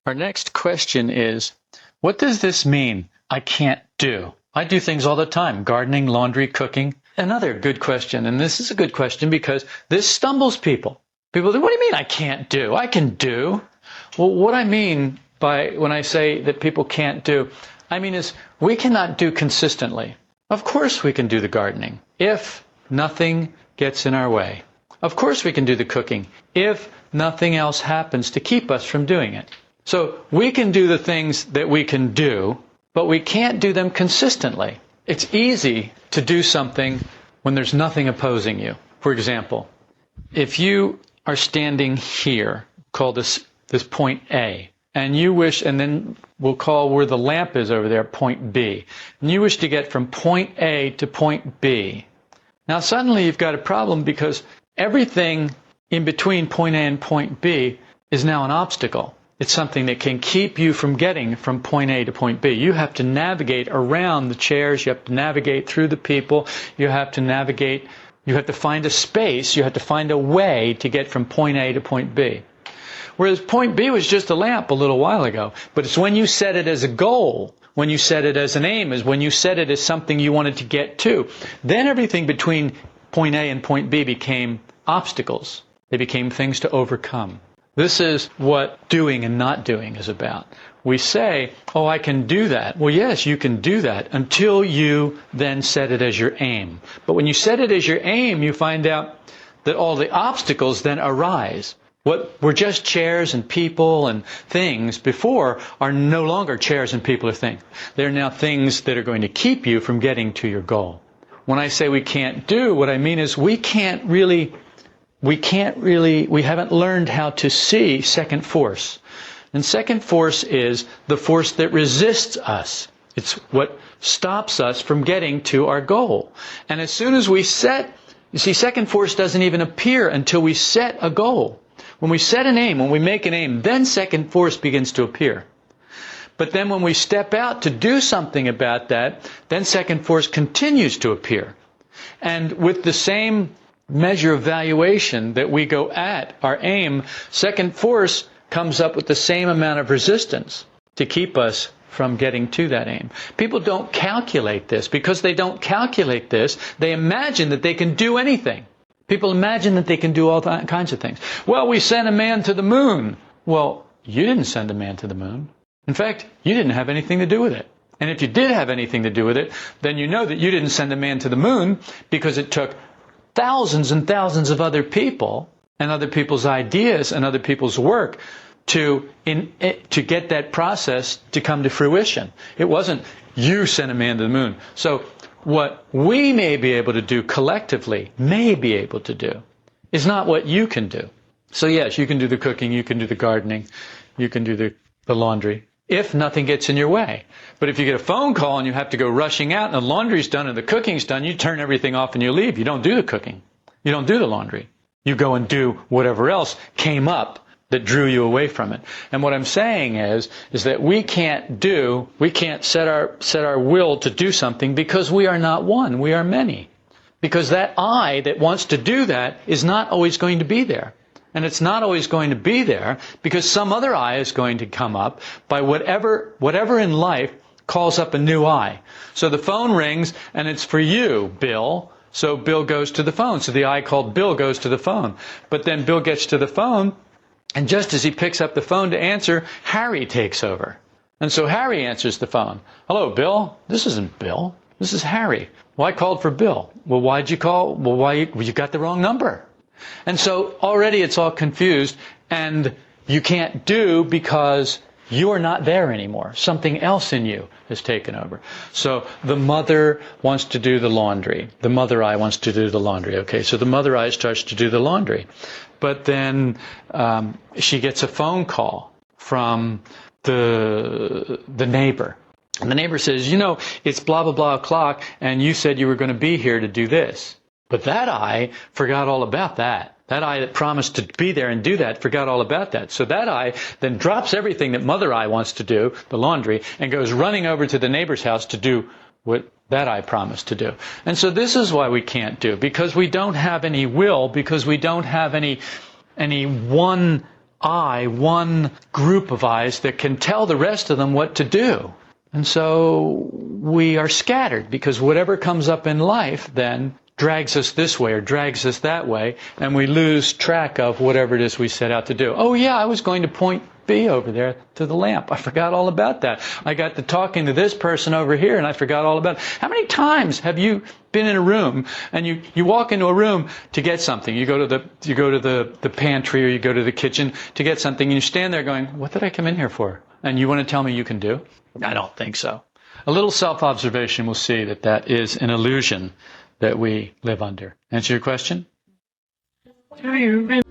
Our next question is, what does this mean, I can't do? I do things all the time, gardening, laundry, cooking. Another good question, and this is a good question because this stumbles people. People say, what do you mean I can't do? I can do. Well, what I mean by when I say that people can't do, I mean is we cannot do consistently. Of course we can do the gardening if nothing gets in our way. Of course we can do the cooking if nothing else happens to keep us from doing it. So we can do the things that we can do, but we can't do them consistently. It's easy to do something when there's nothing opposing you. For example, if you are standing here, call this point A, and you wish, and then we'll call where the lamp is over there, point B, and you wish to get from point A to point B. Now suddenly you've got a problem because everything in between point A and point B is now an obstacle. It's something that can keep you from getting from point A to point B. You have to navigate around the chairs. You have to navigate through the people. You have to navigate. You have to find a space. You have to find a way to get from point A to point B. Whereas point B was just a lamp a little while ago. But it's when you set it as a goal, when you set it as an aim, is when you set it as something you wanted to get to. Then everything between point A and point B became obstacles. They became things to overcome. This is what doing and not doing is about. We say, oh, I can do that. Well, yes, you can do that until you then set it as your aim. But when you set it as your aim, you find out that all the obstacles then arise. What were just chairs and people and things before are no longer chairs and people or things. They're now things that are going to keep you from getting to your goal. When I say we can't do, what I mean is we haven't learned how to see second force. And second force is the force that resists us. It's what stops us from getting to our goal. And as soon as we set, you see, second force doesn't even appear until we set a goal. When we set an aim, when we make an aim, then second force begins to appear. But then when we step out to do something about that, then second force continues to appear. And with the same measure of valuation that we go at our aim, second force comes up with the same amount of resistance to keep us from getting to that aim. People don't calculate this. Because they don't calculate this, they imagine that they can do anything. People imagine that they can do all kinds of things. Well, we sent a man to the moon. Well, you didn't send a man to the moon. In fact, you didn't have anything to do with it. And if you did have anything to do with it, then you know that you didn't send a man to the moon because it took thousands and thousands of other people and other people's ideas and other people's work to get that process to come to fruition. It wasn't you sent a man to the moon. So what we may be able to do collectively, may be able to do, is not what you can do. So yes, you can do the cooking, you can do the gardening, you can do the laundry, if nothing gets in your way. But if you get a phone call and you have to go rushing out and the laundry's done and the cooking's done, you turn everything off and you leave. You don't do the cooking. You don't do the laundry. You go and do whatever else came up that drew you away from it. And what I'm saying is that we can't set our will to do something because we are not one, we are many. Because that I that wants to do that is not always going to be there. And it's not always going to be there because some other I is going to come up by whatever in life calls up a new I. So the phone rings and it's for you, Bill. So Bill goes to the phone. So the I called Bill goes to the phone. But then Bill gets to the phone, and just as he picks up the phone to answer, Harry takes over. And so Harry answers the phone. Hello, Bill. This isn't Bill. This is Harry. Well, I called for Bill. Well, why'd you call? Well, you got the wrong number. And so already it's all confused, and you can't do because you are not there anymore. Something else in you has taken over. So the mother wants to do the laundry. The mother I wants to do the laundry. Okay, so the mother I starts to do the laundry. But then she gets a phone call from the neighbor. And the neighbor says, you know, it's blah, blah, blah o'clock, and you said you were going to be here to do this. But that I forgot all about that. That I that promised to be there and do that forgot all about that. So that I then drops everything that Mother I wants to do, the laundry, and goes running over to the neighbor's house to do what that I promised to do. And so this is why we can't do, because we don't have any will, because we don't have any one one group of eyes that can tell the rest of them what to do. And so we are scattered because whatever comes up in life then drags us this way or drags us that way, and we lose track of whatever it is we set out to do. Oh yeah, I was going to point B over there to the lamp. I forgot all about that. I got to talking to this person over here and I forgot all about it. How many times have you been in a room and you walk into a room to get something? You go to the pantry or you go to the kitchen to get something and you stand there going, what did I come in here for? And you want to tell me you can do? I don't think so. A little self-observation will see that that is an illusion that we live under. Answer your question? Do you